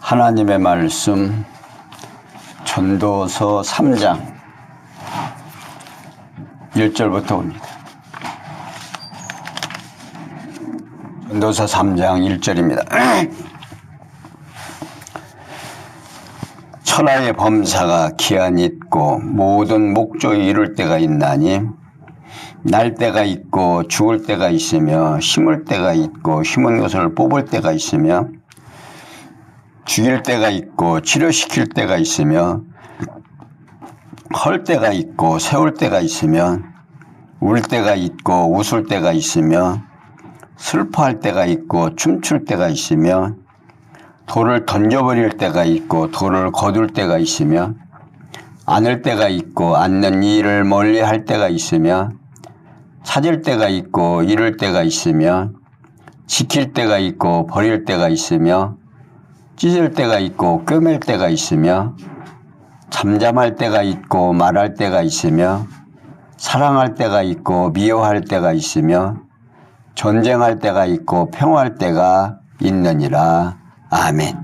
하나님의 말씀 전도서 3장 1절부터 옵니다. 전도서 3장 1절입니다. 천하의 범사가 기한이 있고 모든 목적이 이룰 때가 있나니 날 때가 있고 죽을 때가 있으며 심을 때가 있고 심은 것을 뽑을 때가 있으며 죽일 때가 있고 치료시킬 때가 있으며 헐 때가 있고 세울 때가 있으며 울 때가 있고 웃을 때가 있으며 슬퍼할 때가 있고 춤출 때가 있으며 돌을 던져버릴 때가 있고 돌을 거둘 때가 있으며 안을 때가 있고 안는 일을 멀리 할 때가 있으며 찾을 때가 있고 잃을 때가 있으며 지킬 때가 있고 버릴 때가 있으며 찢을 때가 있고 꿰맬 때가 있으며 잠잠할 때가 있고 말할 때가 있으며 사랑할 때가 있고 미워할 때가 있으며 전쟁할 때가 있고 평화할 때가 있느니라. 아멘.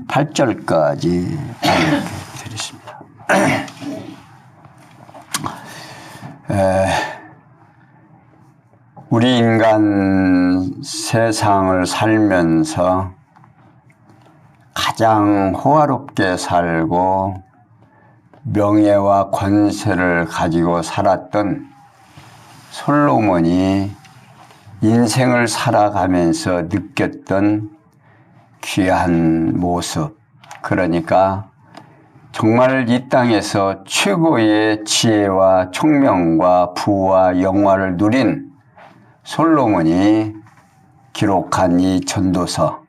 8절까지 드리겠습니다. 우리 인간 세상을 살면서 가장 호화롭게 살고 명예와 권세를 가지고 살았던 솔로몬이 인생을 살아가면서 느꼈던 귀한 모습, 그러니까 정말 이 땅에서 최고의 지혜와 총명과 부와 영화를 누린 솔로몬이 기록한 이 전도서,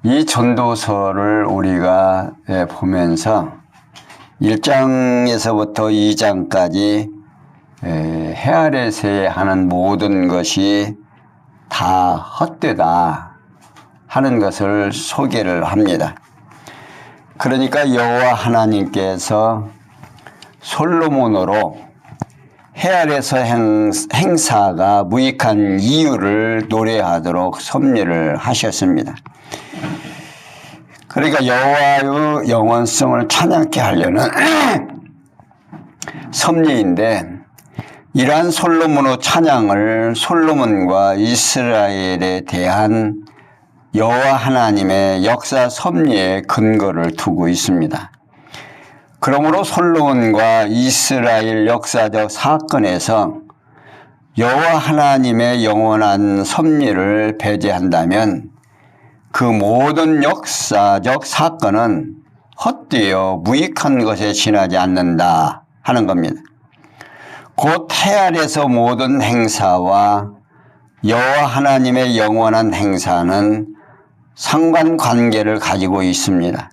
이 전도서를 우리가 보면서 1장에서부터 2장까지 해 아래서 하는 모든 것이 다 헛되다 하는 것을 소개를 합니다. 그러니까 여호와 하나님께서 솔로몬으로 해 아래서 행사가 무익한 이유를 노래하도록 섭리를 하셨습니다. 그러니까 여호와의 영원성을 찬양케 하려는 섭리인데, 이러한 솔로몬의 찬양을 솔로몬과 이스라엘에 대한 여호와 하나님의 역사 섭리에 근거를 두고 있습니다. 그러므로 솔로몬과 이스라엘 역사적 사건에서 여호와 하나님의 영원한 섭리를 배제한다면 그 모든 역사적 사건은 헛되어 무익한 것에 지나지 않는다 하는 겁니다. 곧 해 아래서 모든 행사와 여호와 하나님의 영원한 행사는 상관관계를 가지고 있습니다.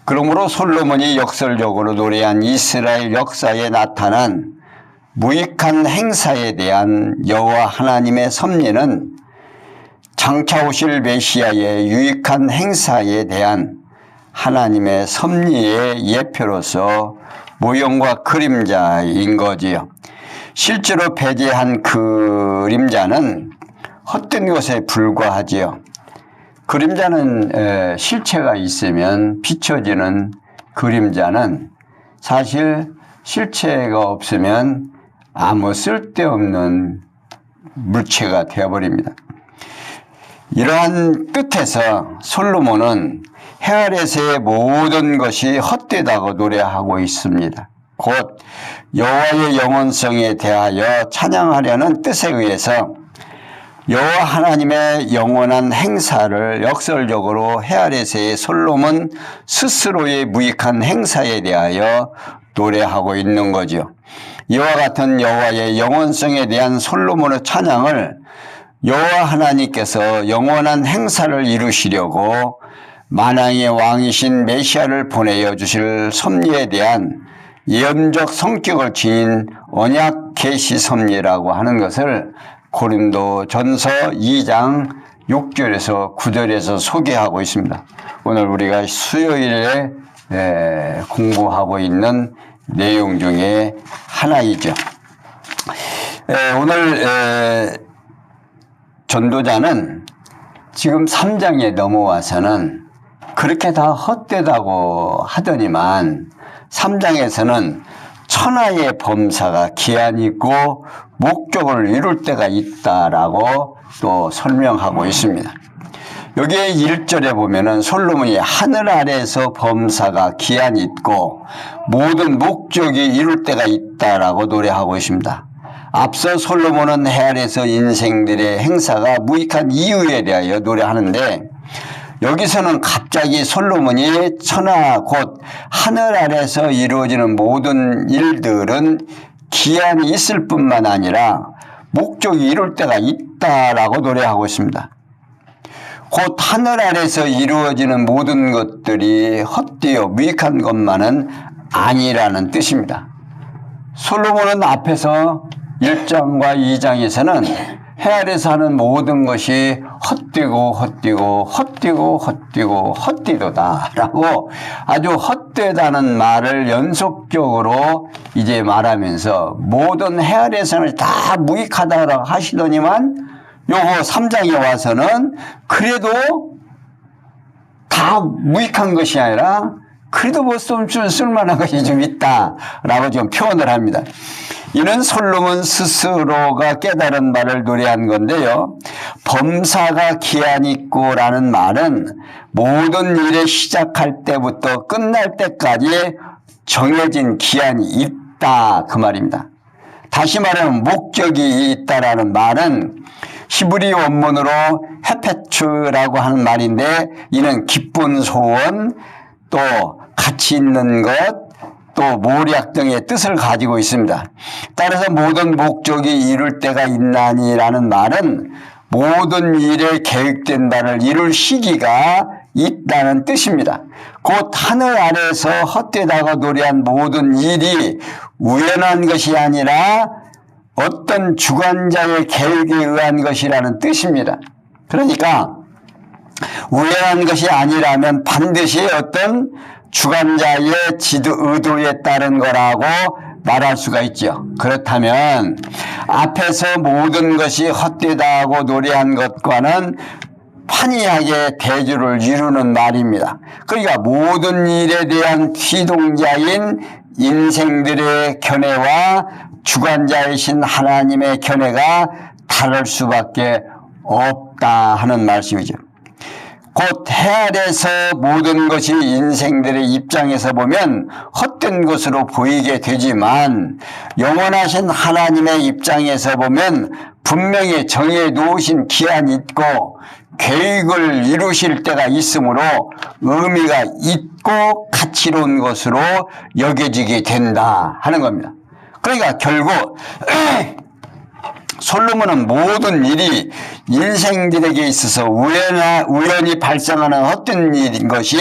그러므로 솔로몬이 역설적으로 노래한 이스라엘 역사에 나타난 무익한 행사에 대한 여호와 하나님의 섭리는 장차 오실 메시아의 유익한 행사에 대한 하나님의 섭리의 예표로서 모형과 그림자인 거지요. 실제로 배제한 그림자는 헛된 것에 불과하지요. 그림자는 실체가 있으면 비춰지는 그림자는 사실 실체가 없으면 아무 쓸데없는 물체가 되어버립니다. 이러한 뜻에서 솔로몬은 해 아래서의 모든 것이 헛되다고 노래하고 있습니다. 곧 여호와의 영원성에 대하여 찬양하려는 뜻에 의해서 여호와 하나님의 영원한 행사를 역설적으로 해 아래서의 솔로몬 스스로의 무익한 행사에 대하여 노래하고 있는 거죠. 이와 같은 여호와의 영원성에 대한 솔로몬의 찬양을 여호와 하나님께서 영원한 행사를 이루시려고 만왕의 왕이신 메시아를 보내어 주실 섭리에 대한 예언적 성격을 지닌 언약 계시 섭리라고 하는 것을 고린도전서 2장 6절에서 9절에서 소개하고 있습니다. 오늘 우리가 수요일에 공부하고 있는 내용 중에 하나이죠. 오늘 전도자는 지금 3장에 넘어와서는 그렇게 다 헛되다고 하더니만 3장에서는 천하의 범사가 기한이 있고 목적을 이룰 때가 있다라고 또 설명하고 있습니다. 여기에 1절에 보면은 솔로몬이 하늘 아래에서 범사가 기한이 있고 모든 목적이 이룰 때가 있다라고 노래하고 있습니다. 앞서 솔로몬은 해 아래에서 인생들의 행사가 무익한 이유에 대하여 노래하는데 여기서는 갑자기 솔로몬이 천하 곧 하늘 아래에서 이루어지는 모든 일들은 기한이 있을 뿐만 아니라 목적이 이룰 때가 있다라고 노래하고 있습니다. 곧 하늘 아래에서 이루어지는 모든 것들이 헛되어 무익한 것만은 아니라는 뜻입니다. 솔로몬은 앞에서 1장과 2장에서는 해 아래에서 하는 모든 것이 헛되고 헛되도다 라고 아주 헛되다는 말을 연속적으로 이제 말하면서 모든 해 아래에서는 다 무익하다고 하시더니만 요거 3장에 와서는 그래도 다 무익한 것이 아니라 그래도 뭐 쓸만한 것이 좀 있다라고 좀 표현을 합니다. 이는 솔로몬 스스로가 깨달은 말을 노래한 건데요. 범사가 기한이 있고라는 말은 모든 일을 시작할 때부터 끝날 때까지 정해진 기한이 있다 그 말입니다. 다시 말하면 목적이 있다라는 말은 히브리 원문으로 헤페츠라고 하는 말인데 이는 기쁜 소원 또 가치 있는 것 또 모략 등의 뜻을 가지고 있습니다. 따라서 모든 목적이 이룰 때가 있나니라는 말은 모든 일에 계획된 바를 이룰 시기가 있다는 뜻입니다. 곧 하늘 아래에서 헛되다고 노래한 모든 일이 우연한 것이 아니라 어떤 주관자의 계획에 의한 것이라는 뜻입니다. 그러니까 우연한 것이 아니라면 반드시 어떤 주관자의 의도에 따른 거라고 말할 수가 있죠. 그렇다면 앞에서 모든 것이 헛되다고 노래한 것과는 판이하게 대조를 이루는 말입니다. 그러니까 모든 일에 대한 피동자인 인생들의 견해와 주관자이신 하나님의 견해가 다를 수밖에 없다 하는 말씀이죠. 곧 해 아래에서 모든 것이 인생들의 입장에서 보면 헛된 것으로 보이게 되지만 영원하신 하나님의 입장에서 보면 분명히 정해 놓으신 기한이 있고 계획을 이루실 때가 있으므로 의미가 있고 가치로운 것으로 여겨지게 된다 하는 겁니다. 그러니까 결국 솔로몬은 모든 일이 인생들에게 있어서 우연히 발생하는 헛된 일인 것이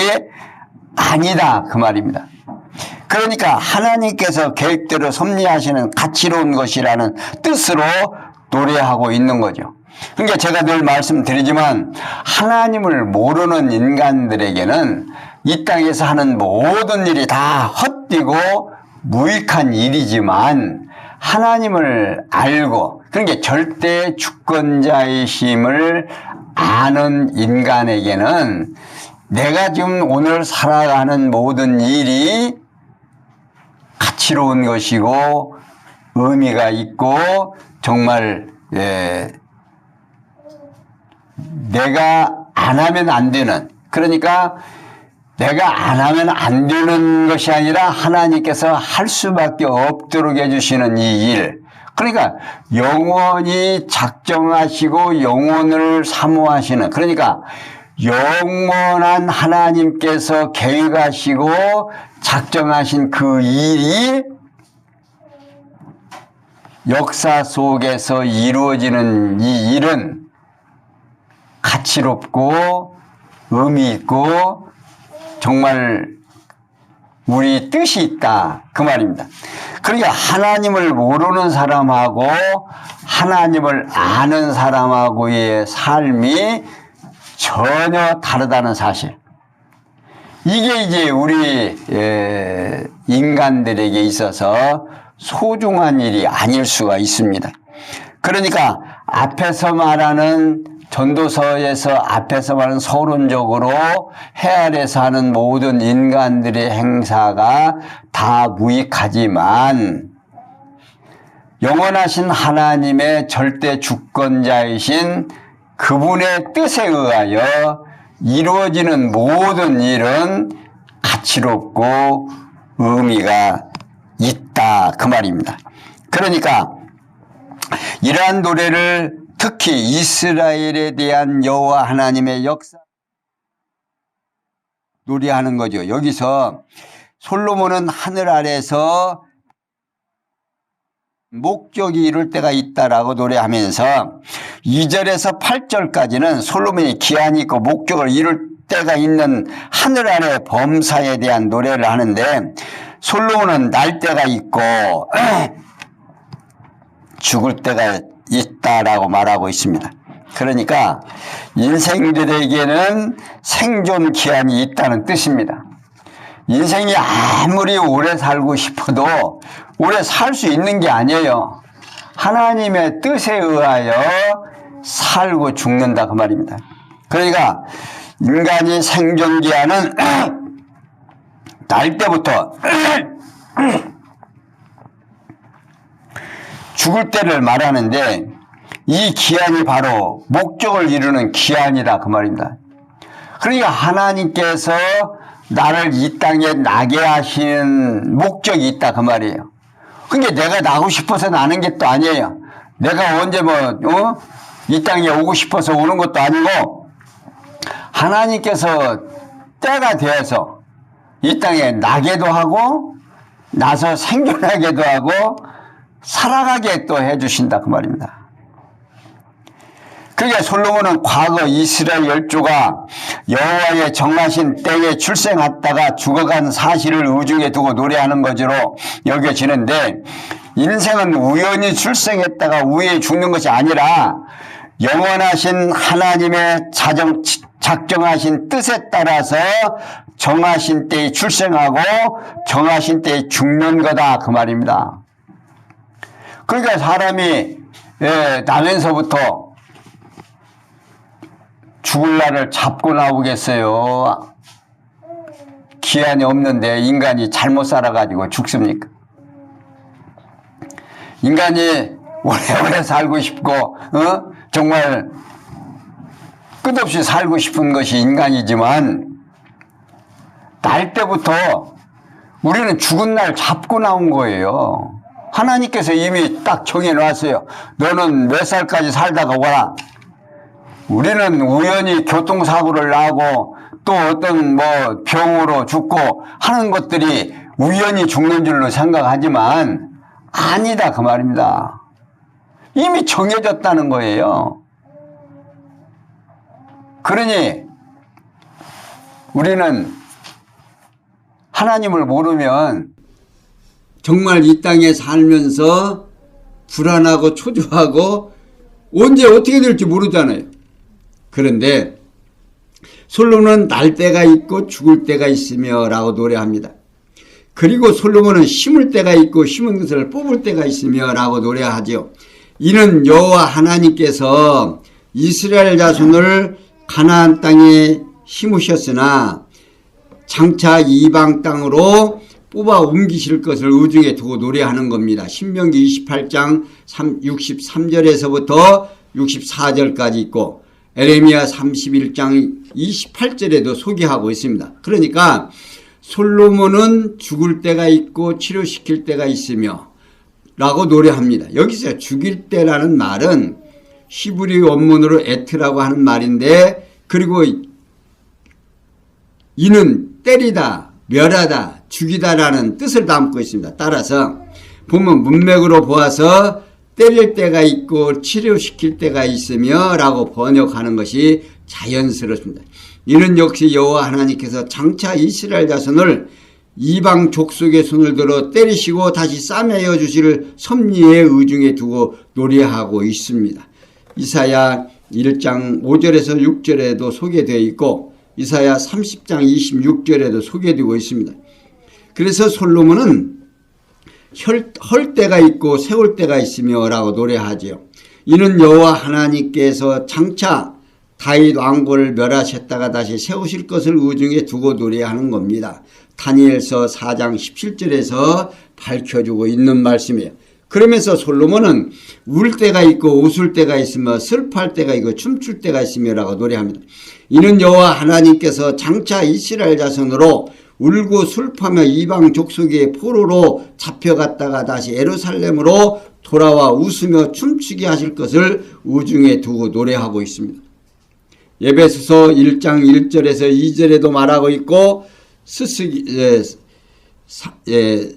아니다 그 말입니다. 그러니까 하나님께서 계획대로 섭리하시는 가치로운 것이라는 뜻으로 노래하고 있는 거죠. 그러니까 제가 늘 말씀드리지만 하나님을 모르는 인간들에게는 이 땅에서 하는 모든 일이 다 헛되고 무익한 일이지만 하나님을 알고 그러니까 절대 주권자이심을 아는 인간에게는 내가 지금 오늘 살아가는 모든 일이 가치로운 것이고 의미가 있고 정말 내가 안 하면 안 되는 그러니까 내가 안 하면 안 되는 것이 아니라 하나님께서 할 수밖에 없도록 해주시는 이 일. 그러니까 영원히 작정하시고 영원을 사모하시는 그러니까 영원한 하나님께서 계획하시고 작정하신 그 일이 역사 속에서 이루어지는 이 일은 가치롭고 의미 있고 정말 우리 뜻이 있다 그 말입니다. 그러니까 하나님을 모르는 사람하고 하나님을 아는 사람하고의 삶이 전혀 다르다는 사실. 이게 이제 우리 인간들에게 있어서 소중한 일이 아닐 수가 있습니다. 그러니까 앞에서 말하는 전도서에서 앞에서 말하는 서론적으로 해 아래서 하는 모든 인간들의 행사가 다 무익하지만 영원하신 하나님의 절대 주권자이신 그분의 뜻에 의하여 이루어지는 모든 일은 가치롭고 의미가 있다 그 말입니다. 그러니까 이러한 노래를 특히 이스라엘에 대한 여호와 하나님의 역사 노래하는 거죠. 여기서 솔로몬은 하늘 아래서 목적이 이룰 때가 있다라고 노래하면서 2절에서 8절까지는 솔로몬이 기한이 있고 목적을 이룰 때가 있는 하늘 아래 범사에 대한 노래를 하는데 솔로몬은 날 때가 있고 죽을 때가 있다라고 말하고 있습니다. 그러니까 인생들에게는 생존 기한이 있다는 뜻입니다. 인생이 아무리 오래 살고 싶어도 오래 살 수 있는 게 아니에요. 하나님의 뜻에 의하여 살고 죽는다 그 말입니다. 그러니까 인간이 생존 기한은 날 때부터 죽을 때를 말하는데 이 기한이 바로 목적을 이루는 기한이다 그 말입니다. 그러니까 하나님께서 나를 이 땅에 나게 하시는 목적이 있다 그 말이에요. 그러니까 내가 나고 싶어서 나는 게 또 아니에요. 내가 언제 이 땅에 오고 싶어서 오는 것도 아니고 하나님께서 때가 되어서 이 땅에 나게도 하고 나서 생존하게도 하고 살아가게 또 해주신다 그 말입니다. 그러니까 솔로몬은 과거 이스라엘 열조가 여호와의 정하신 때에 출생했다가 죽어간 사실을 의중에 두고 노래하는 것으로 여겨지는데 인생은 우연히 출생했다가 우연히 죽는 것이 아니라 영원하신 하나님의 작정하신 뜻에 따라서 정하신 때에 출생하고 정하신 때에 죽는 거다 그 말입니다. 그러니까 사람이 나면서부터 죽을 날을 잡고 나오겠어요? 기한이 없는데 인간이 잘못 살아가지고 죽습니까? 인간이 오래오래 살고 싶고 정말 끝없이 살고 싶은 것이 인간이지만 날 때부터 우리는 죽은 날 잡고 나온 거예요. 하나님께서 이미 딱 정해놨어요. 너는 몇 살까지 살다가 와라. 우리는 우연히 교통사고를 나고 또 어떤 병으로 죽고 하는 것들이 우연히 죽는 줄로 생각하지만 아니다 그 말입니다. 이미 정해졌다는 거예요. 그러니 우리는 하나님을 모르면 정말 이 땅에 살면서 불안하고 초조하고 언제 어떻게 될지 모르잖아요. 그런데 솔로몬은 날 때가 있고 죽을 때가 있으며 라고 노래합니다. 그리고 솔로몬은 심을 때가 있고 심은 것을 뽑을 때가 있으며 라고 노래하죠. 이는 여호와 하나님께서 이스라엘 자손을 가나안 땅에 심으셨으나 장차 이방 땅으로 뽑아 옮기실 것을 의중에 두고 노래하는 겁니다. 신명기 28장 63절에서부터 64절까지 있고 에레미야 31장 28절에도 소개하고 있습니다. 그러니까 솔로몬은 죽을 때가 있고 치료시킬 때가 있으며 라고 노래합니다. 여기서 죽일 때라는 말은 히브리 원문으로 에트라고 하는 말인데 그리고 이는 때리다, 멸하다, 죽이다라는 뜻을 담고 있습니다. 따라서 보면 문맥으로 보아서 때릴 때가 있고 치료시킬 때가 있으며 라고 번역하는 것이 자연스럽습니다. 이는 역시 여호와 하나님께서 장차 이스라엘 자손을 이방 족속의 손을 들어 때리시고 다시 싸매어 주실 섭리의 의중에 두고 노래하고 있습니다. 이사야 1장 5절에서 6절에도 소개되어 있고 이사야 30장 26절에도 소개되고 있습니다. 그래서 솔로몬은 헐 때가 있고 세울 때가 있으며 라고 노래하지요. 이는 여호와 하나님께서 장차 다윗 왕고를 멸하셨다가 다시 세우실 것을 의중에 두고 노래하는 겁니다. 다니엘서 4장 17절에서 밝혀주고 있는 말씀이에요. 그러면서 솔로몬은 울 때가 있고 웃을 때가 있으며 슬퍼할 때가 있고 춤출 때가 있으며 라고 노래합니다. 이는 여호와 하나님께서 장차 이스라엘 자손으로 울고 슬퍼하며 이방 족속의 포로로 잡혀갔다가 다시 예루살렘으로 돌아와 웃으며 춤추게 하실 것을 의중에 두고 노래하고 있습니다. 에베소서 1장 1절에서 2절에도 말하고 있고 스스기야 3장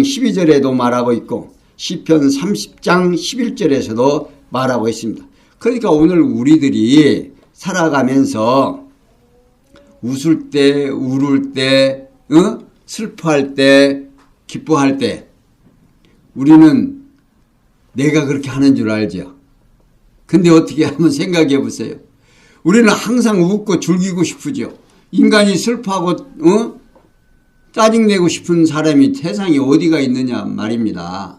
12절에도 말하고 있고 시편 30장 11절에서도 말하고 있습니다. 그러니까 오늘 우리들이 살아가면서 웃을 때, 울을 때, 슬퍼할 때, 기뻐할 때 우리는 내가 그렇게 하는 줄 알죠. 근데 어떻게 한번 생각해 보세요. 우리는 항상 웃고 즐기고 싶으죠. 인간이 슬퍼하고 짜증내고 싶은 사람이 세상에 어디가 있느냐 말입니다.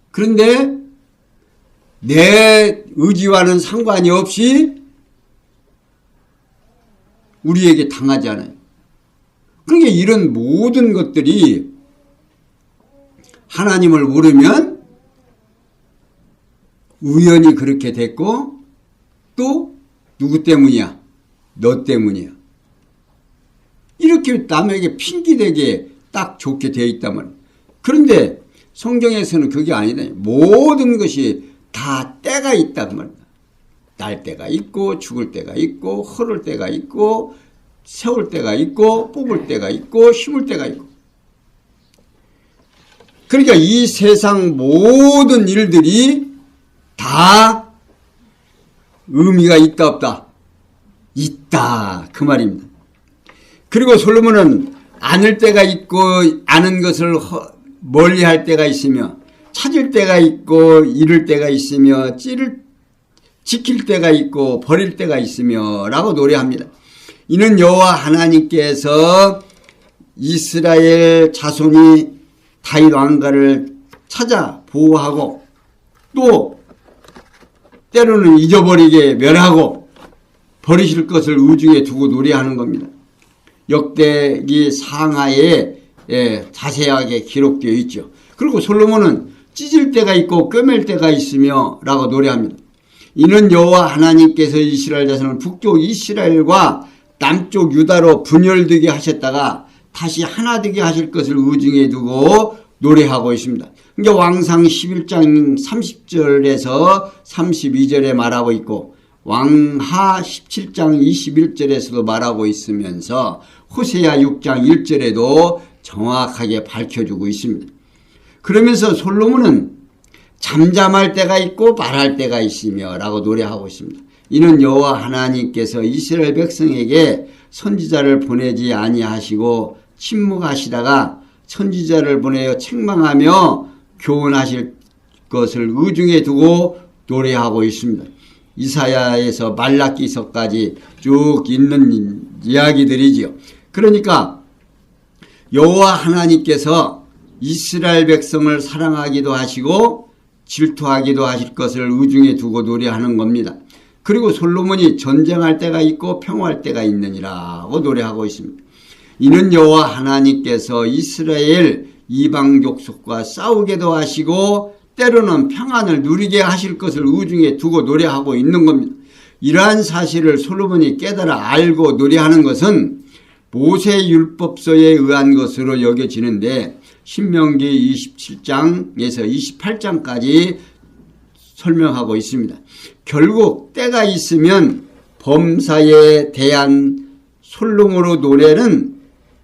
그런데 내 의지와는 상관이 없이 우리에게 당하지 않아요. 그러니까 이런 모든 것들이 하나님을 모르면 우연히 그렇게 됐고 또 누구 때문이야? 너 때문이야. 이렇게 남에게 핑계대게 딱 좋게 되어 있단 말이에요. 그런데 성경에서는 그게 아니다. 모든 것이 다 때가 있단 말이다. 날 때가 있고 죽을 때가 있고 흐를 때가 있고 세울 때가 있고 뽑을 때가 있고 심을 때가 있고. 그러니까 이 세상 모든 일들이 다 의미가 있다 없다? 있다 그 말입니다. 그리고 솔로몬은 아는 때가 있고 아는 것을 멀리할 때가 있으며 찾을 때가 있고 잃을 때가 있으며 지킬 때가 있고 버릴 때가 있으며 라고 노래합니다. 이는 여호와 하나님께서 이스라엘 자손이 다윗 왕가를 찾아 보호하고 또 때로는 잊어버리게 멸하고 버리실 것을 의중에 두고 노래하는 겁니다. 역대기 상하에 자세하게 기록되어 있죠. 그리고 솔로몬은 찢을 때가 있고 꿰맬 때가 있으며 라고 노래합니다. 이는 여호와 하나님께서 이스라엘 자손을 북쪽 이스라엘과 남쪽 유다로 분열되게 하셨다가 다시 하나 되게 하실 것을 의중에 두고 노래하고 있습니다. 그러니까 왕상 11장 30절에서 32절에 말하고 있고 왕하 17장 21절에서도 말하고 있으면서 호세아 6장 1절에도 정확하게 밝혀주고 있습니다. 그러면서 솔로몬은 잠잠할 때가 있고 말할 때가 있으며 라고 노래하고 있습니다. 이는 여호와 하나님께서 이스라엘 백성에게 선지자를 보내지 아니하시고 침묵하시다가 선지자를 보내어 책망하며 교훈하실 것을 의중에 두고 노래하고 있습니다. 이사야에서 말라기서까지 쭉 있는 이야기들이지요. 그러니까 여호와 하나님께서 이스라엘 백성을 사랑하기도 하시고 질투하기도 하실 것을 의중에 두고 노래하는 겁니다. 그리고 솔로몬이 전쟁할 때가 있고 평화할 때가 있느니라고 노래하고 있습니다. 이는 여호와 하나님께서 이스라엘 이방 족속과 싸우게도 하시고 때로는 평안을 누리게 하실 것을 의중에 두고 노래하고 있는 겁니다. 이러한 사실을 솔로몬이 깨달아 알고 노래하는 것은 모세 율법서에 의한 것으로 여겨지는데 신명기 27장에서 28장까지 설명하고 있습니다. 결국 때가 있으면 범사에 대한 솔로몬의 노래는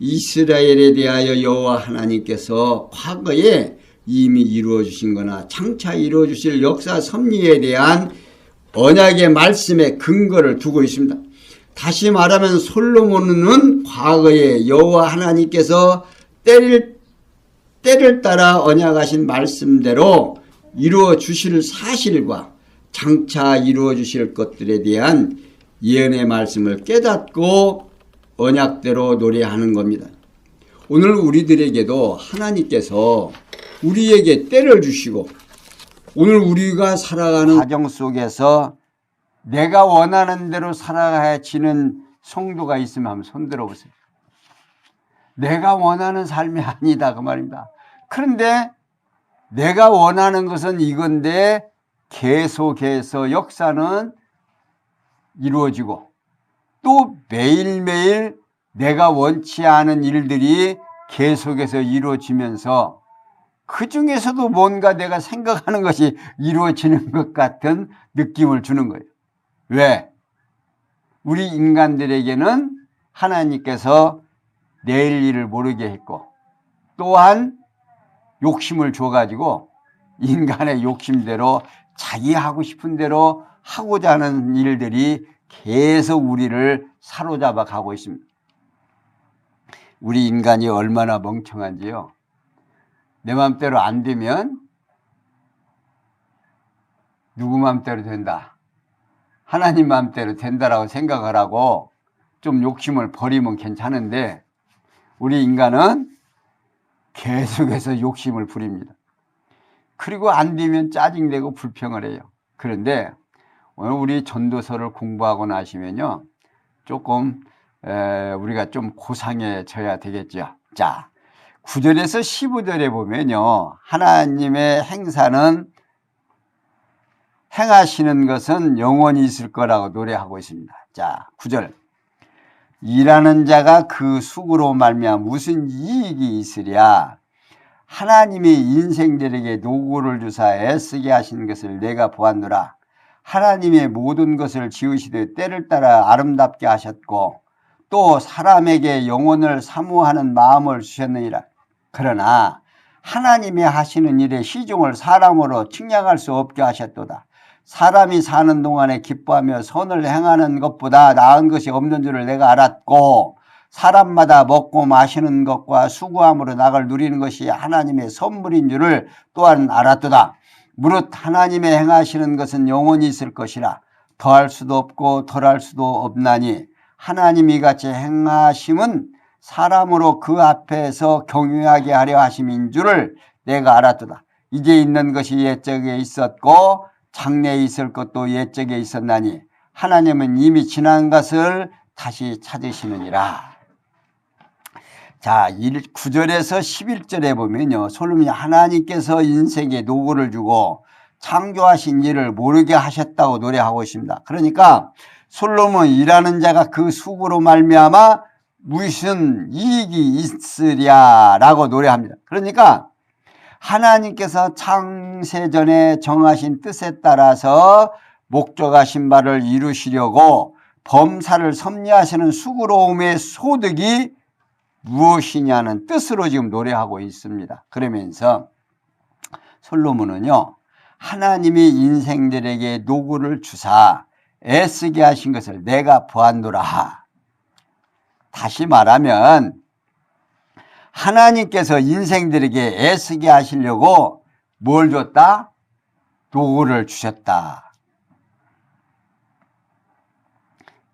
이스라엘에 대하여 여호와 하나님께서 과거에 이미 이루어 주신 거나 장차 이루어 주실 역사 섭리에 대한 언약의 말씀에 근거를 두고 있습니다. 다시 말하면 솔로몬은 과거에 여호와 하나님께서 때를 따라 언약하신 말씀대로 이루어 주실 사실과 장차 이루어 주실 것들에 대한 예언의 말씀을 깨닫고 언약대로 노래하는 겁니다. 오늘 우리들에게도 하나님께서 우리에게 때를 주시고 오늘 우리가 살아가는 가정 속에서 내가 원하는 대로 살아가지는 성도가 있으면 한번 손 들어보세요. 내가 원하는 삶이 아니다 그 말입니다. 그런데 내가 원하는 것은 이건데 계속해서 역사는 이루어지고 또 매일매일 내가 원치 않은 일들이 계속해서 이루어지면서 그 중에서도 뭔가 내가 생각하는 것이 이루어지는 것 같은 느낌을 주는 거예요. 왜? 우리 인간들에게는 하나님께서 내일 일을 모르게 했고 또한 욕심을 줘가지고 인간의 욕심대로 자기 하고 싶은 대로 하고자 하는 일들이 계속 우리를 사로잡아 가고 있습니다. 우리 인간이 얼마나 멍청한지요. 내 마음대로 안 되면 누구 마음대로 된다. 하나님 마음대로 된다라고 생각을 하고 좀 욕심을 버리면 괜찮은데 우리 인간은 계속해서 욕심을 부립니다. 그리고 안 되면 짜증내고 불평을 해요. 그런데 오늘 우리 전도서를 공부하고 나시면요. 조금 우리가 좀 고상해져야 되겠죠. 자, 9절에서 15절에 보면요. 하나님의 행사는 행하시는 것은 영원히 있을 거라고 노래하고 있습니다. 자, 9절. 일하는 자가 그 수고로 말미암아 무슨 이익이 있으랴. 하나님이 인생들에게 노고를 주사 애쓰게 하신 것을 내가 보았노라. 하나님의 모든 것을 지으시되 때를 따라 아름답게 하셨고 또 사람에게 영혼을 사모하는 마음을 주셨느니라. 그러나 하나님이 하시는 일의 시종을 사람으로 측량할 수 없게 하셨도다. 사람이 사는 동안에 기뻐하며 선을 행하는 것보다 나은 것이 없는 줄을 내가 알았고 사람마다 먹고 마시는 것과 수고함으로 낙을 누리는 것이 하나님의 선물인 줄을 또한 알았도다. 무릇 하나님의 행하시는 것은 영원히 있을 것이라. 더할 수도 없고 덜할 수도 없나니 하나님이 같이 행하심은 사람으로 그 앞에서 경유하게 하려 하심인 줄을 내가 알았도다. 이제 있는 것이 옛적에 있었고 장래에 있을 것도 옛적에 있었나니 하나님은 이미 지난 것을 다시 찾으시느니라. 자, 9절에서 11절에 보면요. 솔로몬이 하나님께서 인생에 노고를 주고 창조하신 일을 모르게 하셨다고 노래하고 있습니다. 그러니까 솔로몬 일하는 자가 그 수고로 말미암아 무슨 이익이 있으랴라고 노래합니다. 그러니까 하나님께서 창세전에 정하신 뜻에 따라서 목적하신 바를 이루시려고 범사를 섭리하시는 수고로움의 소득이 무엇이냐는 뜻으로 지금 노래하고 있습니다. 그러면서 솔로몬은요, 하나님이 인생들에게 노고를 주사 애쓰게 하신 것을 내가 보았노라. 다시 말하면 하나님께서 인생들에게 애쓰게 하시려고 뭘 줬다? 노고를 주셨다.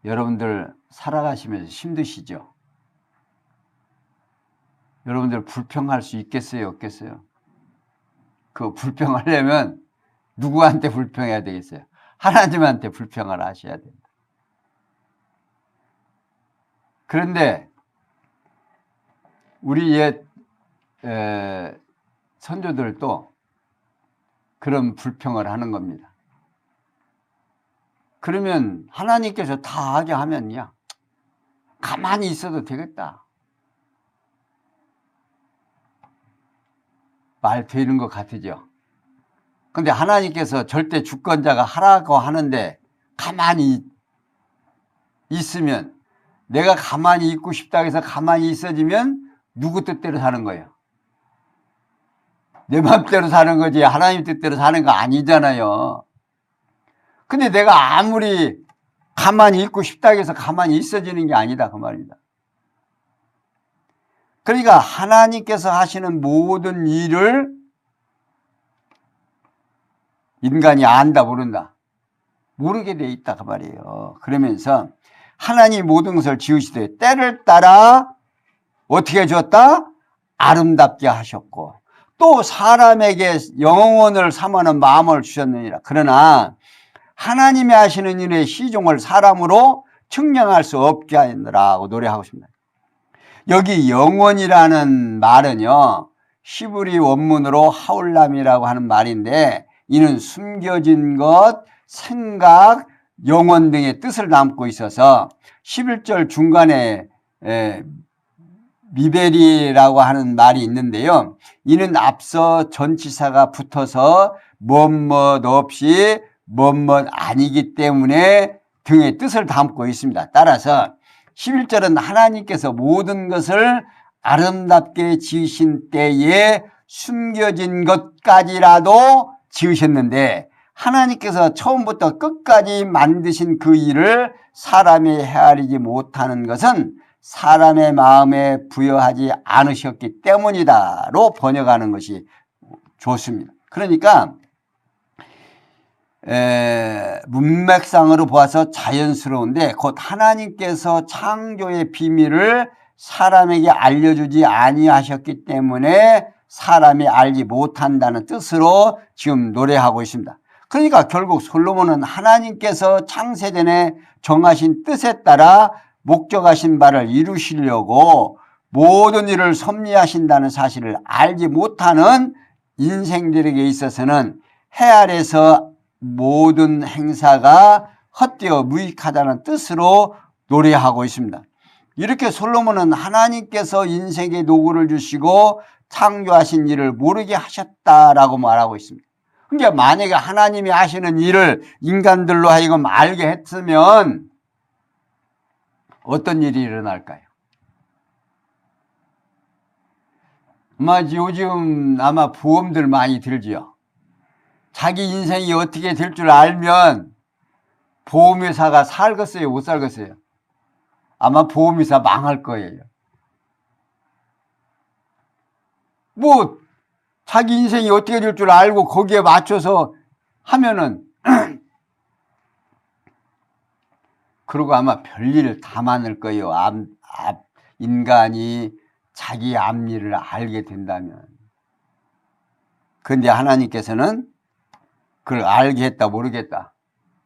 여러분들 살아가시면서 힘드시죠? 여러분들 불평할 수 있겠어요? 없겠어요? 그 불평하려면 누구한테 불평해야 되겠어요? 하나님한테 불평을 하셔야 됩니다. 그런데 우리 옛 선조들도 그런 불평을 하는 겁니다. 그러면 하나님께서 다 하게 하면요, 가만히 있어도 되겠다. 말 되는 것 같으죠. 근데 하나님께서 절대 주권자가 하라고 하는데 가만히 있으면, 내가 가만히 있고 싶다고 해서 가만히 있어지면 누구 뜻대로 사는 거예요? 내 맘대로 사는 거지 하나님 뜻대로 사는 거 아니잖아요. 근데 내가 아무리 가만히 있고 싶다고 해서 가만히 있어지는 게 아니다 그 말입니다. 그러니까 하나님께서 하시는 모든 일을 인간이 안다 모른다? 모르게 돼 있다 그 말이에요. 그러면서 하나님이 모든 것을 지으시되 때를 따라 어떻게 해줬다? 아름답게 하셨고 또 사람에게 영혼을 삼하는 마음을 주셨느니라. 그러나 하나님이 하시는 일의 시종을 사람으로 측량할 수 없게 하느라고 노래하고 있습니다. 여기 영원이라는 말은요, 히브리 원문으로 하울람이라고 하는 말인데, 이는 숨겨진 것, 생각, 영원 등의 뜻을 담고 있어서 11절 중간에 미벨이라고 하는 말이 있는데요. 이는 앞서 전치사가 붙어서 뭐뭐 없이 뭐뭐 아니기 때문에 등의 뜻을 담고 있습니다. 따라서 11절은 하나님께서 모든 것을 아름답게 지으신 때에 숨겨진 것까지라도 지으셨는데, 하나님께서 처음부터 끝까지 만드신 그 일을 사람이 헤아리지 못하는 것은 사람의 마음에 부여하지 않으셨기 때문이다로 번역하는 것이 좋습니다. 그러니까 문맥상으로 보아서 자연스러운데, 곧 하나님께서 창조의 비밀을 사람에게 알려주지 아니하셨기 때문에 사람이 알지 못한다는 뜻으로 지금 노래하고 있습니다. 그러니까 결국 솔로몬은 하나님께서 창세전에 정하신 뜻에 따라 목적하신 바를 이루시려고 모든 일을 섭리하신다는 사실을 알지 못하는 인생들에게 있어서는 해 아래서 모든 행사가 헛되어 무익하다는 뜻으로 노래하고 있습니다. 이렇게 솔로몬은 하나님께서 인생에 노고를 주시고 창조하신 일을 모르게 하셨다라고 말하고 있습니다. 그러니까 만약에 하나님이 하시는 일을 인간들로 하여금 알게 했으면 어떤 일이 일어날까요? 요즘 아마 보험들 많이 들지요. 자기 인생이 어떻게 될 줄 알면 보험회사가 살겠어요, 못 살겠어요? 아마 보험회사 망할 거예요. 자기 인생이 어떻게 될 줄 알고 거기에 맞춰서 하면은 그리고 아마 별일 다 많을 거예요. 인간이 자기 앞일을 알게 된다면. 그런데 하나님께서는 그걸 알게 했다, 모르겠다?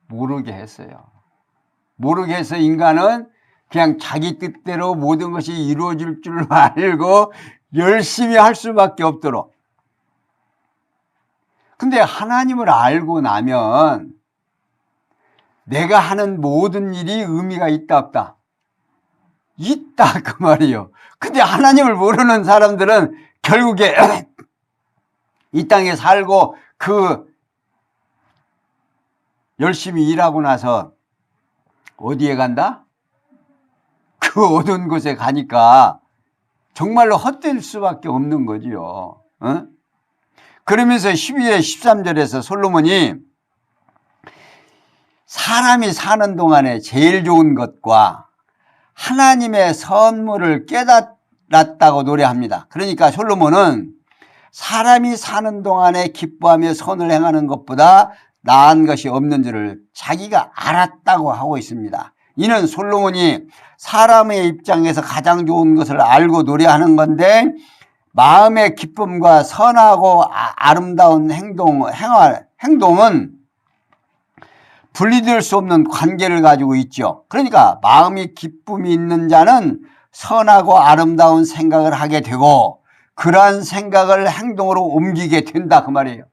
모르게 했어요. 모르게 해서 인간은 그냥 자기 뜻대로 모든 것이 이루어질 줄 알고 열심히 할 수밖에 없도록. 근데 하나님을 알고 나면 내가 하는 모든 일이 의미가 있다, 없다? 있다, 그 말이에요. 근데 하나님을 모르는 사람들은 결국에 이 땅에 살고 열심히 일하고 나서 어디에 간다? 그 어두운 곳에 가니까 정말로 헛될 수밖에 없는 거지요. 어? 그러면서 12절 13절에서 솔로몬이 사람이 사는 동안에 제일 좋은 것과 하나님의 선물을 깨달았다고 노래합니다. 그러니까 솔로몬은 사람이 사는 동안에 기뻐하며 선을 행하는 것보다 나은 것이 없는 줄을 자기가 알았다고 하고 있습니다. 이는 솔로몬이 사람의 입장에서 가장 좋은 것을 알고 노래하는 건데, 마음의 기쁨과 선하고 아름다운 행동은 분리될 수 없는 관계를 가지고 있죠. 그러니까 마음이 기쁨이 있는 자는 선하고 아름다운 생각을 하게 되고 그러한 생각을 행동으로 옮기게 된다, 그 말이에요.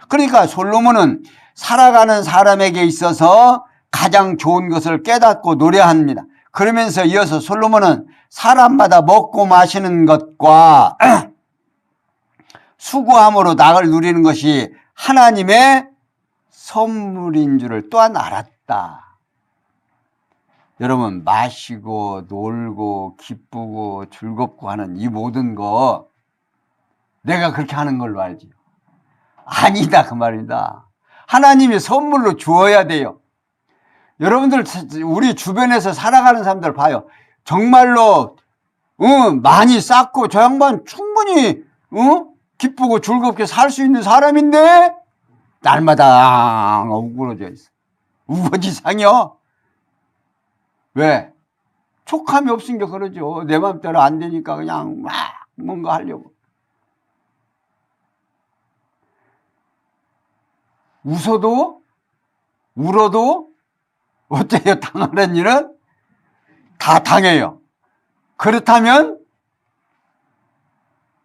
그러니까 솔로몬은 살아가는 사람에게 있어서 가장 좋은 것을 깨닫고 노래합니다. 그러면서 이어서 솔로몬은 사람마다 먹고 마시는 것과 수고함으로 낙을 누리는 것이 하나님의 선물인 줄을 또한 알았다. 여러분, 마시고 놀고 기쁘고 즐겁고 하는 이 모든 거 내가 그렇게 하는 걸로 알지. 아니다, 그 말입니다. 하나님이 선물로 주어야 돼요. 여러분들 우리 주변에서 살아가는 사람들 봐요. 정말로 많이 쌓고 저 양반 충분히 기쁘고 즐겁게 살 수 있는 사람인데 날마다 우그러져 있어. 우거지상이요. 왜? 촉함이 없으니까 그러죠. 내 맘대로 안 되니까 그냥 막 뭔가 하려고. 웃어도 울어도 어때요? 당하는 일은 다 당해요. 그렇다면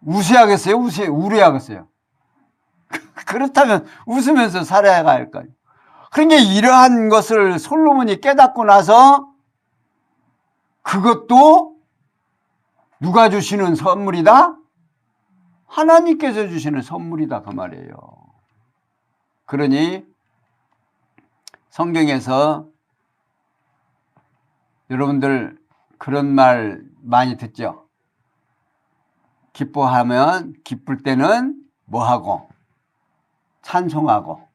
웃어야겠어요? 울어야겠어요? 그렇다면 웃으면서 살아야 할까요? 그러니까 이러한 것을 솔로몬이 깨닫고 나서 그것도 누가 주시는 선물이다? 하나님께서 주시는 선물이다 그 말이에요. 그러니 성경에서 여러분들 그런 말 많이 듣죠? 기뻐하면 기쁠 때는 뭐하고? 찬송하고.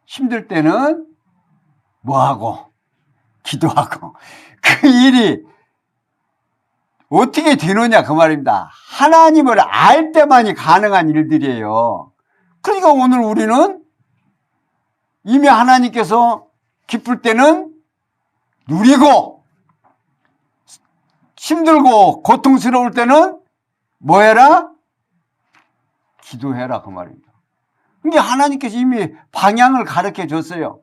힘들 때는 뭐하고? 기도하고. 그 일이 어떻게 되느냐 그 말입니다. 하나님을 알 때만이 가능한 일들이에요. 그러니까 오늘 우리는 이미 하나님께서 기쁠 때는 누리고 힘들고 고통스러울 때는 뭐 해라? 기도해라 그 말입니다. 그러니까 하나님께서 이미 방향을 가르쳐 줬어요.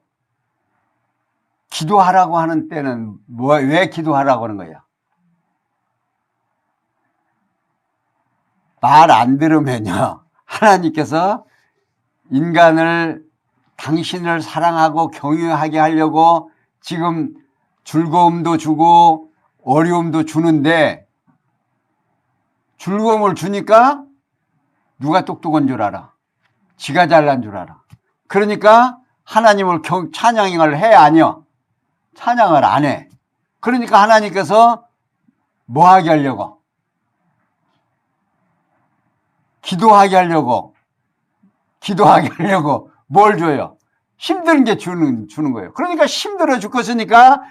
기도하라고 하는 때는 왜 기도하라고 하는 거야? 말 안 들으면요, 하나님께서 인간을 당신을 사랑하고 경외하게 하려고 지금 즐거움도 주고 어려움도 주는데, 즐거움을 주니까 누가 똑똑한 줄 알아? 지가 잘난 줄 알아. 그러니까 하나님을 찬양을 해, 아니요? 찬양을 안 해. 그러니까 하나님께서 뭐 하게 하려고? 기도하게 하려고 뭘 줘요? 힘든 게 주는 거예요. 그러니까 힘들어 죽겠으니까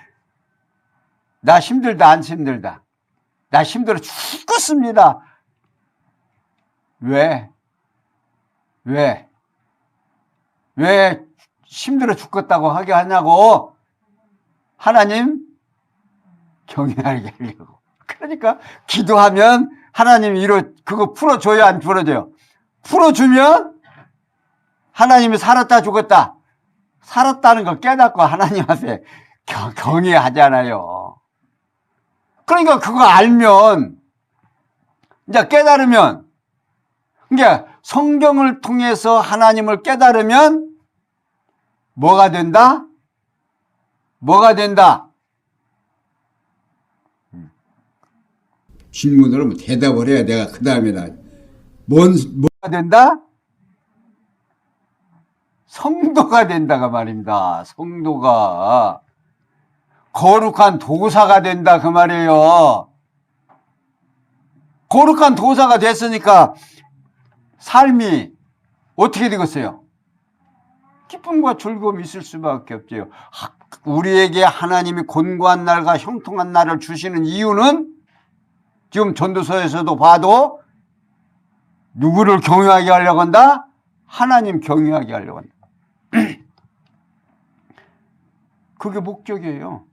나 힘들다 안 힘들다. 나 힘들어 죽겠습니다. 왜 힘들어 죽겠다고 하게 하냐고? 하나님 경외하게 하려고. 그러니까 기도하면 하나님이 그거 풀어줘요, 안 풀어줘요? 풀어주면 하나님이 살았다 죽었다, 살았다는 걸 깨닫고 하나님 앞에 경외하잖아요. 그러니까 그거 알면, 이제 깨달으면, 그러니까 성경을 통해서 하나님을 깨달으면 뭐가 된다? 질문으로 뭐 대답을 해야 내가 그 다음에다 뭐가 된다? 성도가 된다가 말입니다. 성도가 거룩한 도사가 된다 그 말이에요. 거룩한 도사가 됐으니까 삶이 어떻게 되겠어요? 기쁨과 즐거움이 있을 수밖에 없죠. 우리에게 하나님이 곤고한 날과 형통한 날을 주시는 이유는 지금 전도서에서도 봐도 누구를 경외하게 하려고 한다? 하나님 경외하게 하려고 한다. 그게 목적이에요.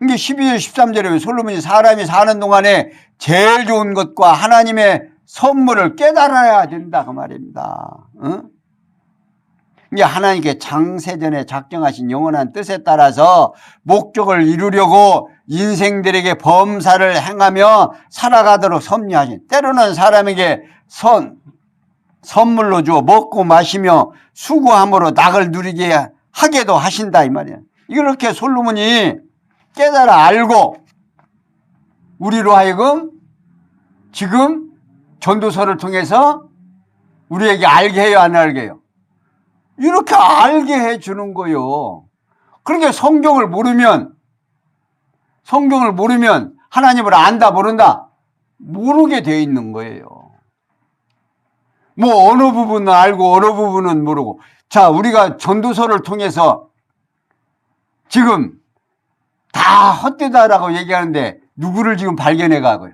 이게 12절 13절에 솔로몬이 사람이 사는 동안에 제일 좋은 것과 하나님의 선물을 깨달아야 된다 그 말입니다. 응? 이게 하나님께 장세전에 작정하신 영원한 뜻에 따라서 목적을 이루려고 인생들에게 범사를 행하며 살아가도록 섭리하신, 때로는 사람에게 선물로 주어 먹고 마시며 수고함으로 낙을 누리게 하게도 하신다 이 말이에요. 이렇게 솔로몬이 깨달아 알고 우리로 하여금 지금 전도서를 통해서 우리에게 알게 해요, 안 알게 해요? 이렇게 알게 해주는 거요. 그러니까 성경을 모르면 하나님을 안다 모른다? 모르게 돼 있는 거예요. 뭐 어느 부분은 알고 어느 부분은 모르고. 자, 우리가 전도서를 통해서 지금 다 헛되다라고 얘기하는데 누구를 지금 발견해 가고요?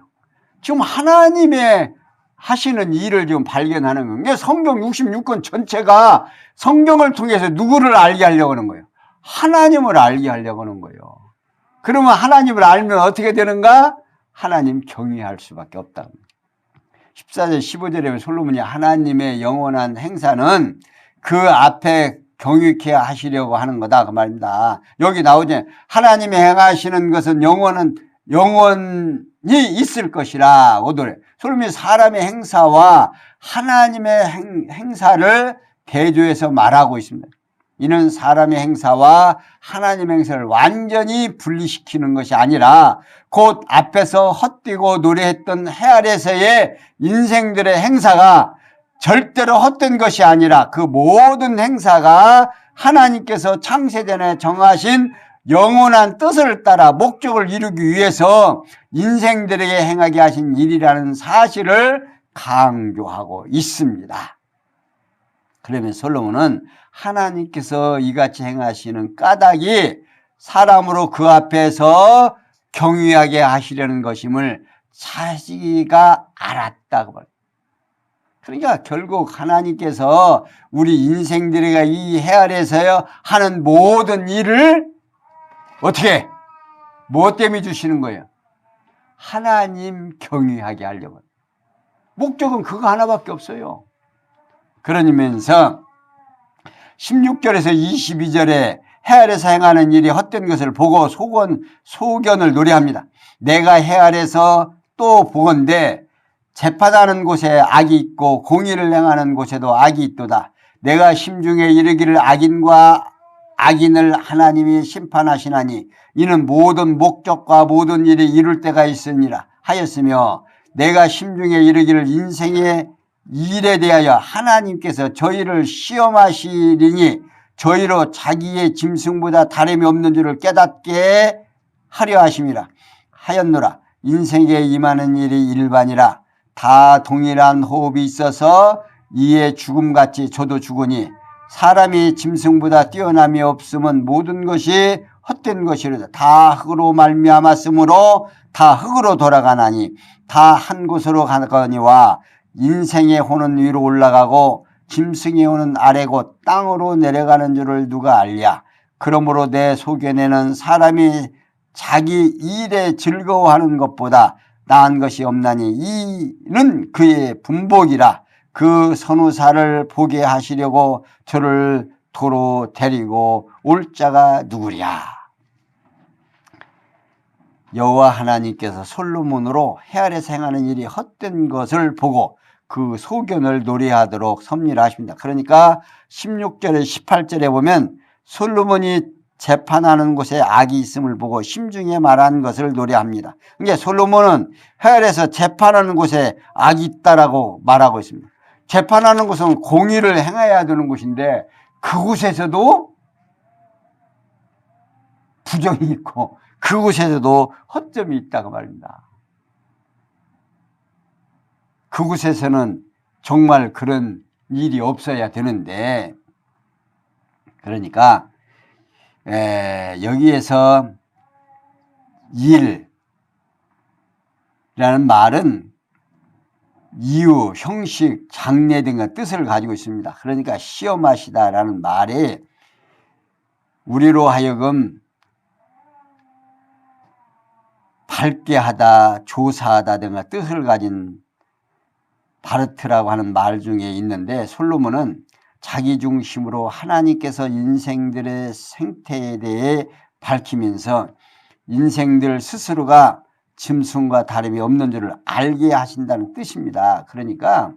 지금 하나님의 하시는 일을 지금 발견하는 거예요. 성경 66권 전체가 성경을 통해서 누구를 알게 하려고 하는 거예요? 하나님을 알게 하려고 하는 거예요. 그러면 하나님을 알면 어떻게 되는가? 하나님 경외할 수밖에 없다. 14절 15절에 솔로몬이 하나님의 영원한 행사는 그 앞에 경유케 하시려고 하는 거다 그 말입니다. 여기 나오죠. 하나님이 행하시는 것은 영원히 있을 것이라. 오도래. 솔로몬이 사람의 행사와 하나님의 행사를 대조해서 말하고 있습니다. 이는 사람의 행사와 하나님의 행사를 완전히 분리시키는 것이 아니라 곧 앞에서 헛되고 노래했던 해 아래서의 인생들의 행사가 절대로 헛된 것이 아니라 그 모든 행사가 하나님께서 창세전에 정하신 영원한 뜻을 따라 목적을 이루기 위해서 인생들에게 행하게 하신 일이라는 사실을 강조하고 있습니다. 그러면 솔로몬은 하나님께서 이같이 행하시는 까닭이 사람으로 그 앞에서 경유하게 하시려는 것임을 자기가 알았다고 말합니다. 그러니까 결국 하나님께서 우리 인생들에게 이 해 아래서 하는 모든 일을 어떻게? 무엇 때문에 주시는 거예요? 하나님 경유하게 하려고. 목적은 그거 하나밖에 없어요. 그러면서 16절에서 22절에 해 아래서 행하는 일이 헛된 것을 보고 소견을 노래합니다. 내가 해 아래서 또 보건대 재판하는 곳에 악이 있고 공의를 행하는 곳에도 악이 있도다. 내가 심중에 이르기를 악인과 악인을 하나님이 심판하시나니 이는 모든 목적과 모든 일이 이룰 때가 있으니라 하였으며 내가 심중에 이르기를 인생의 일에 대하여 하나님께서 저희를 시험하시리니 저희로 자기의 짐승보다 다름이 없는 줄을 깨닫게 하려 하심이라 하였노라. 인생에 임하는 일이 일반이라 다 동일한 호흡이 있어서 이에 죽음같이 저도 죽으니 사람이 짐승보다 뛰어남이 없으면 모든 것이 헛된 것이로다. 다 흙으로 말미암았으므로 다 흙으로 돌아가나니 다 한 곳으로 가거니와 인생의 호는 위로 올라가고 짐승의 호는 아래고 땅으로 내려가는 줄을 누가 알랴. 그러므로 내 소견에는 사람이 자기 일에 즐거워하는 것보다 나은 것이 없나니 이는 그의 분복이라. 그 선우사를 보게 하시려고 저를 도로 데리고 올 자가 누구랴. 여호와 하나님께서 솔로몬으로 해 아래서 행하는 일이 헛된 것을 보고 그 소견을 노래하도록 섭리하십니다. 그러니까 16절에 18절에 보면 솔로몬이 재판하는 곳에 악이 있음을 보고 심중에 말한 것을 노래합니다. 그러니까 솔로몬은 해 아래서 재판하는 곳에 악이 있다라고 말하고 있습니다. 재판하는 곳은 공의를 행해야 되는 곳인데 그곳에서도 부정이 있고 그곳에서도 허점이 있다고 말입니다. 그곳에서는 정말 그런 일이 없어야 되는데 그러니까 여기에서 일이라는 말은 이유, 형식, 장례 등의 뜻을 가지고 있습니다. 그러니까 시험하시다라는 말이 우리로 하여금 밝게 하다, 조사하다 등의 뜻을 가진 바르트라고 하는 말 중에 있는데 솔로몬은 자기 중심으로 하나님께서 인생들의 생태에 대해 밝히면서 인생들 스스로가 짐승과 다름이 없는 줄을 알게 하신다는 뜻입니다. 그러니까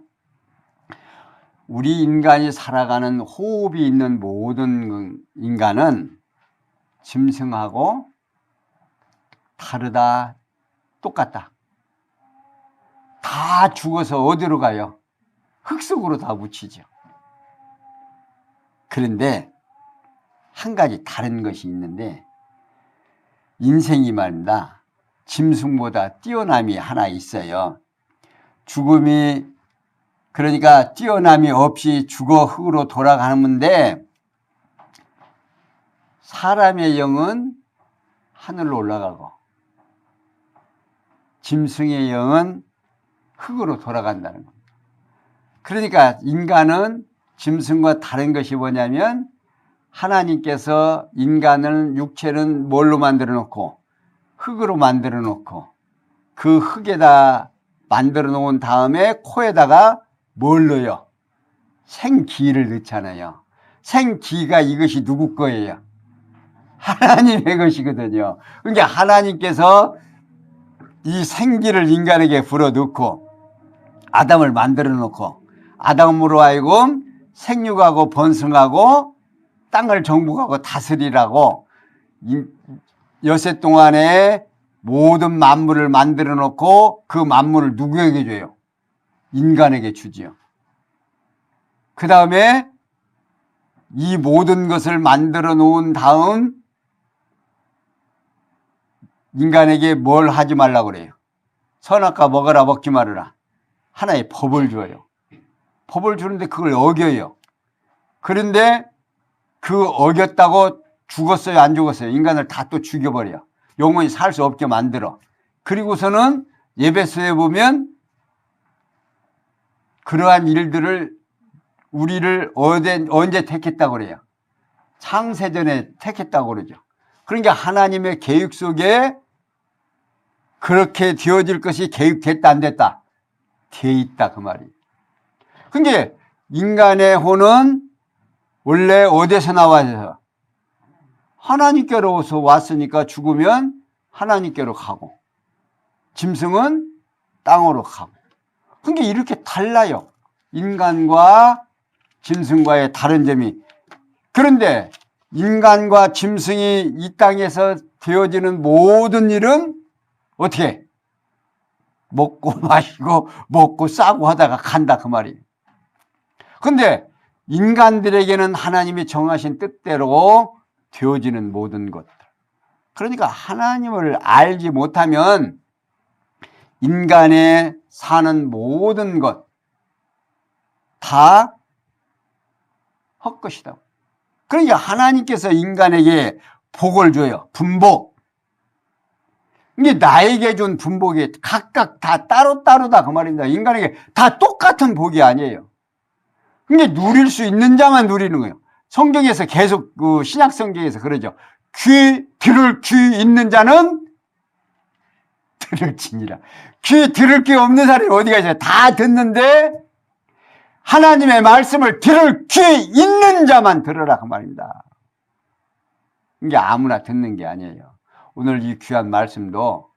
우리 인간이 살아가는 호흡이 있는 모든 인간은 짐승하고 다르다, 똑같다. 다 죽어서 어디로 가요? 흙 속으로 다 묻히죠. 그런데 한 가지 다른 것이 있는데 인생이 말입니다. 짐승보다 뛰어남이 하나 있어요. 죽음이 그러니까 뛰어남이 없이 죽어 흙으로 돌아가는데 사람의 영은 하늘로 올라가고 짐승의 영은 흙으로 돌아간다는 겁니다. 그러니까 인간은 짐승과 다른 것이 뭐냐면 하나님께서 인간을 육체는 뭘로 만들어 놓고 흙으로 만들어 놓고 그 흙에다 만들어 놓은 다음에 코에다가 뭘 넣어요? 생기를 넣잖아요. 생기가 이것이 누구 거예요? 하나님의 것이거든요. 그러니까 하나님께서 이 생기를 인간에게 불어넣고 아담을 만들어 놓고 아담으로 하여금 생육하고 번성하고 땅을 정복하고 다스리라고 여세 동안에 모든 만물을 만들어 놓고 그 만물을 누구에게 줘요? 인간에게 주지요. 그 다음에 이 모든 것을 만들어 놓은 다음 인간에게 뭘 하지 말라고 그래요? 선악과 먹어라 먹지 말아라. 하나의 법을 줘요. 법을 주는데 그걸 어겨요. 그런데 그 어겼다고 죽었어요 안 죽었어요? 인간을 다 또 죽여버려. 영원히 살 수 없게 만들어. 그리고서는 에베소에 보면 그러한 일들을 우리를 언제 택했다고 그래요? 창세전에 택했다고 그러죠. 그러니까 하나님의 계획 속에 그렇게 되어질 것이 계획됐다 안 됐다? 돼 있다 그 말이에요. 그러니까 인간의 혼은 원래 어디서 나와서? 하나님께로서 왔으니까 죽으면 하나님께로 가고 짐승은 땅으로 가고. 그러니까 이렇게 달라요. 인간과 짐승과의 다른 점이. 그런데 인간과 짐승이 이 땅에서 되어지는 모든 일은 어떻게? 먹고 마시고 먹고 싸고 하다가 간다 그 말이에요. 그런데 인간들에게는 하나님이 정하신 뜻대로 되어지는 모든 것들. 그러니까 하나님을 알지 못하면 인간의 사는 모든 것 다 헛것이다. 그러니까 하나님께서 인간에게 복을 줘요. 분복. 이게 나에게 준 분복이 각각 다 따로따로다 그 말입니다. 인간에게 다 똑같은 복이 아니에요. 이게 누릴 수 있는 자만 누리는 거예요. 성경에서 계속 그 신약 성경에서 그러죠. 들을 귀 있는 자는 들을지니라. 귀 들을 게 없는 사람이 어디가 있어요? 다 듣는데 하나님의 말씀을 들을 귀 있는 자만 들으라 그 말입니다. 이게 아무나 듣는 게 아니에요. 오늘 이 귀한 말씀도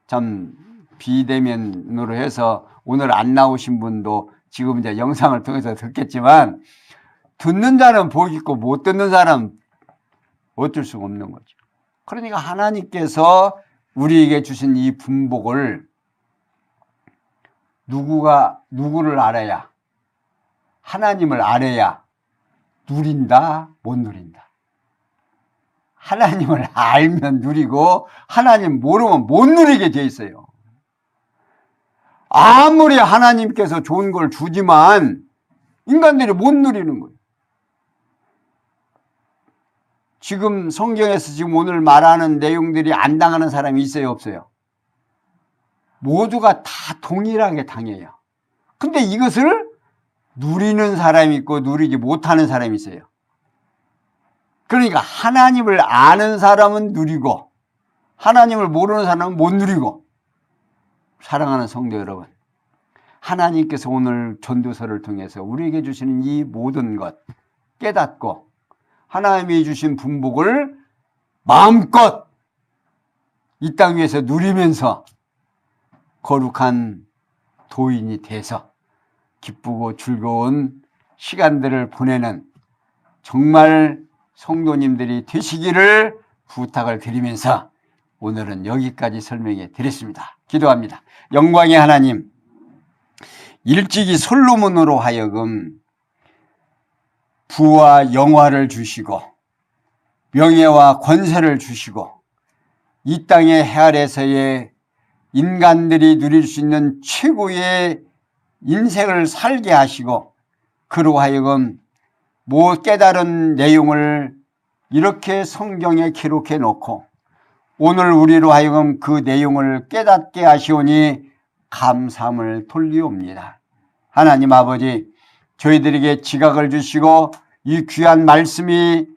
참 비대면으로 해서 오늘 안 나오신 분도 지금 이제 영상을 통해서 듣겠지만 듣는 자는 복이 있고 못 듣는 사람은 어쩔 수가 없는 거죠. 그러니까 하나님께서 우리에게 주신 이 분복을 누구를 알아야, 하나님을 알아야 누린다, 못 누린다. 하나님을 알면 누리고 하나님 모르면 못 누리게 돼 있어요. 아무리 하나님께서 좋은 걸 주지만 인간들이 못 누리는 거예요. 지금 성경에서 지금 오늘 말하는 내용들이 안 당하는 사람이 있어요, 없어요? 모두가 다 동일하게 당해요. 근데 이것을 누리는 사람이 있고 누리지 못하는 사람이 있어요. 그러니까 하나님을 아는 사람은 누리고 하나님을 모르는 사람은 못 누리고. 사랑하는 성도 여러분, 하나님께서 오늘 전도서를 통해서 우리에게 주시는 이 모든 것 깨닫고 하나님이 주신 분복을 마음껏 이 땅 위에서 누리면서 거룩한 도인이 돼서 기쁘고 즐거운 시간들을 보내는 정말 성도님들이 되시기를 부탁을 드리면서 오늘은 여기까지 설명해 드렸습니다. 기도합니다. 영광의 하나님, 일찍이 솔로몬으로 하여금 부와 영화를 주시고 명예와 권세를 주시고 이 땅의 해 아래서의 인간들이 누릴 수 있는 최고의 인생을 살게 하시고 그로 하여금 깨달은 내용을 이렇게 성경에 기록해 놓고 오늘 우리로 하여금 그 내용을 깨닫게 하시오니 감사함을 돌리옵니다. 하나님 아버지, 저희들에게 지각을 주시고 이 귀한 말씀이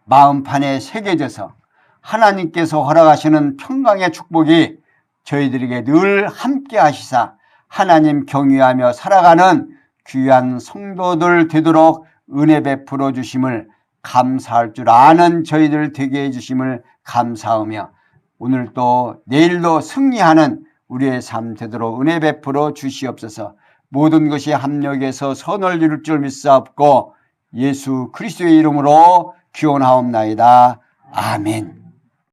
마음판에 새겨져서 하나님께서 허락하시는 평강의 축복이 저희들에게 늘 함께 하시사 하나님 경외하며 살아가는 귀한 성도들 되도록 은혜 베풀어 주심을 감사할 줄 아는 저희들 되게 해주심을 감사하며 오늘도 내일도 승리하는 우리의 삶 되도록 은혜 베풀어 주시옵소서. 모든 것이 합력해서 선을 이룰 줄 믿사옵고 예수 그리스도의 이름으로 기원하옵나이다. 아멘.